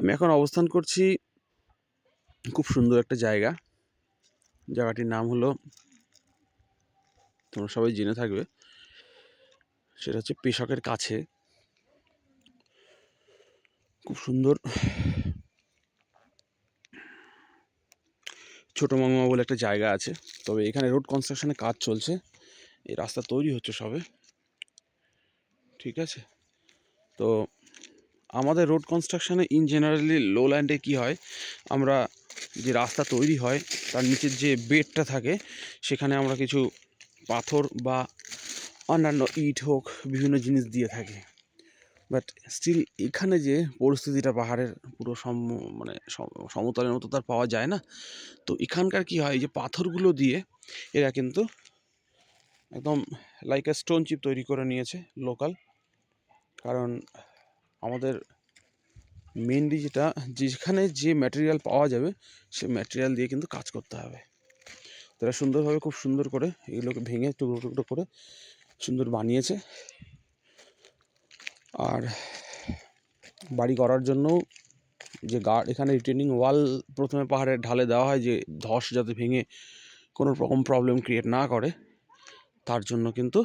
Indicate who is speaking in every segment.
Speaker 1: আমি এখন অবস্থান করছি খুব সুন্দর একটা জায়গা। জায়গাটির নাম হলো, তোমরা সবাই জেনে থাকবে, সেটা হচ্ছে পেশকের কাছে। খুব সুন্দর ছোটো মামা বলে একটা জায়গা আছে। তবে এখানে রোড কনস্ট্রাকশনের কাজ চলছে, এই রাস্তা তৈরি হচ্ছে সবে, ঠিক আছে। তো আমাদের রোড কনস্ট্রাকশানে ইন জেনারেলি লো ল্যান্ডে কী হয়, আমরা যে রাস্তা তৈরি হয় তার নিচের যে বেডটা থাকে সেখানে আমরা কিছু পাথর বা অন্যান্য ইট হোক বিভিন্ন জিনিস দিয়ে থাকি। বাট স্টিল এখানে যে পরিস্থিতিটা পাহাড়ের পুরো মানে সমতলের মতো তার পাওয়া যায় না। তো এখানকার কি হয়, যে পাথরগুলো দিয়ে এরা কিন্তু একদম লাইক এ স্টোন চিপ তৈরি করে নিয়েছে লোকাল। কারণ আমাদের মেনলি যেখানে যে ম্যাটেরিয়াল পাওয়া যাবে সে ম্যাটেরিয়াল দিয়ে কিন্তু কাজ করতে হবে। তারা সুন্দরভাবে খুব সুন্দর করে এগুলোকে ভেঙে টুকরো টুকরো করে সুন্দর বানিয়েছে। আর বাড়ি করার জন্য যে এখানে রিটেনিং ওয়াল প্রথমে পাহাড়ের ঢালে দেওয়া হয়, যে ধস যাতে ভেঙে কোনো রকম প্রবলেম ক্রিয়েট না করে, তার জন্য কিন্তু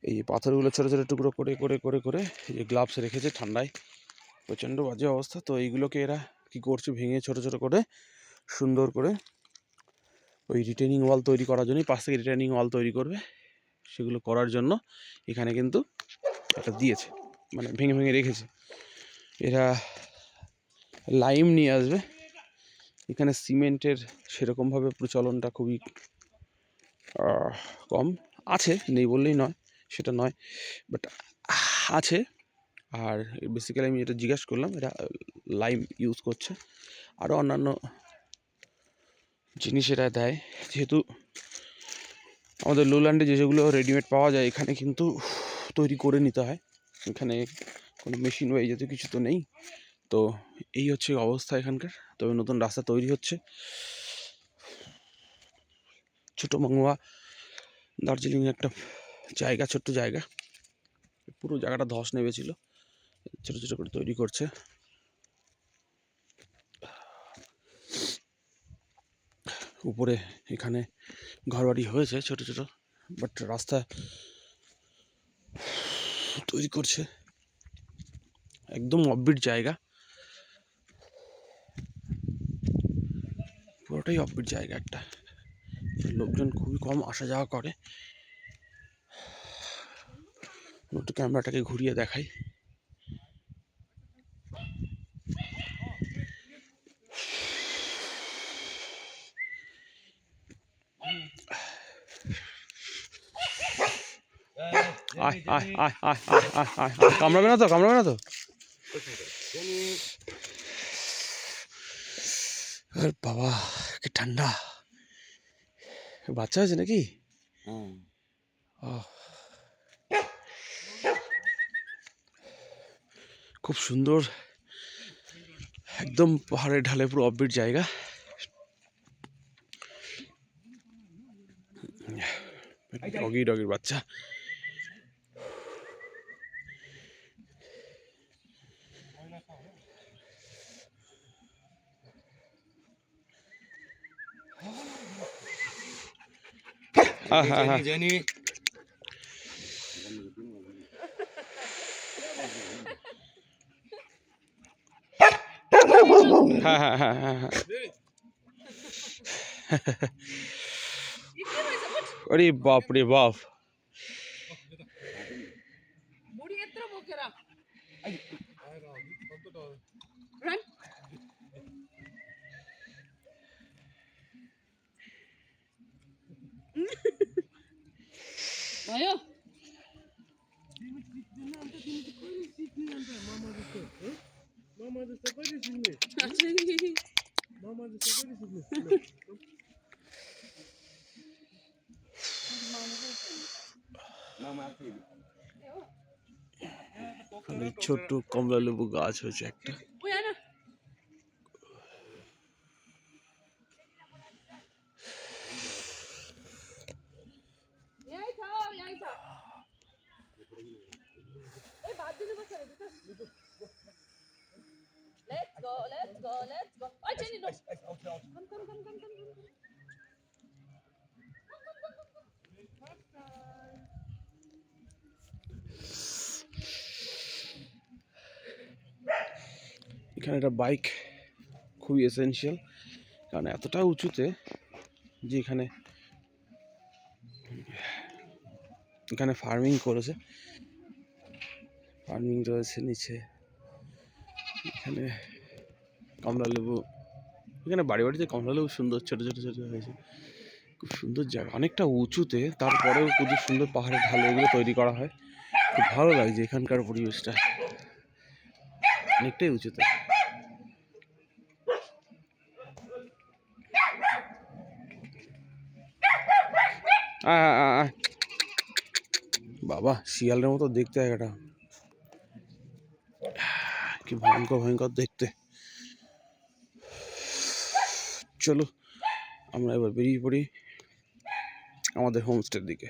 Speaker 1: এই পাথরগুলো ছোটো ছোটো টুকরো করে করে করে করে যে গ্লাভস রেখেছে, ঠান্ডায় প্রচণ্ড বাজে অবস্থা। তো এইগুলোকে এরা কী করছে, ভেঙে ছোটো ছোটো করে সুন্দর করে ওই রিটেনিং ওয়াল তৈরি করার জন্যই, পাশ থেকে রিটেনিং ওয়াল তৈরি করবে, সেগুলো করার জন্য এখানে কিন্তু একটা দিয়েছে, মানে ভেঙে ভেঙে রেখেছে। এরা লাইম নিয়ে আসবে। এখানে সিমেন্টের সেরকমভাবে প্রচলনটা খুবই কম, আছে, নেই বললেই নয়, সেটা নয়, বাট আছে। আর বেসিক্যালি আমি যেটা জিজ্ঞাসা করলাম, এরা লাইম ইউজ করছে, আরও অন্যান্য জিনিস এরা দেয়। যেহেতু আমাদের লোল্যান্ডে যেগুলো রেডিমেড পাওয়া যায়, এখানে কিন্তু তৈরি করে নিতে হয়, এখানে কোনো মেশিন বা এই জাতীয় কিছু তো নেই। তো এই হচ্ছে অবস্থা এখানকার। তবে নতুন রাস্তা তৈরি হচ্ছে। ছোটো মাঙ্গুয়া দার্জিলিং একটা জায়গা, ছোট্ট জায়গা, পুরো জায়গাটা ধস নেমেছিল, ছোটো ছোটো করে তৈরি করছে। উপরে এখানে ঘরবাড়ি হয়েছে ছোট ছোট, বাট রাস্তা তৈরি করছে। একদম অফবিট জায়গা, পুরোটাই অফবিট জায়গা একটা। লোকজন খুবই কম আসা যাওয়া করে। একটু ক্যামেরাটাকে ঘুরিয়ে দেখাই। কামড়াবে না তো, কামড়াবে না তো? বাবা কি ঠান্ডা! বাচ্চা আছে নাকি? খুব সুন্দর, একদম পাহাড়ের ঢালে পুরো অফবিট জায়গা। ডগির বাচ্চা। জানি হ্যাঁ হ্যাঁ হ্যাঁ হ্যাঁ হ্যাঁ। अरे बाप रे बाप! ছোট্ট কমলা লেবু গাছ হয়েছে একটা। এখানে একটা বাইক খুবই এসেনশিয়াল, কারণ এতটা উঁচুতে যে এখানে ফার্মিং করেছে, ফার্মিং রয়েছে নিচে। এখানে কমলা লেবু, এখানে বাড়ি বাড়িতে কমলা লেবু সুন্দর ছোটো ছোটো ছোটো হয়েছে, খুব সুন্দর জায়গা, অনেকটা উঁচুতে, তারপরেও খুব সুন্দর পাহাড়ের ঢালে এগুলো তৈরি করা হয়। খুব ভালো লাগছে এখানকার পরিবেশটা, অনেকটাই উঁচুতে। বাবা, শিয়ালের মতো দেখতে জায়গাটা, কি ভয়ঙ্কর ভয়ঙ্কর দেখতে। চলো আমরা এবার বেরিয়ে পড়ি আমাদের হোমস্টের দিকে।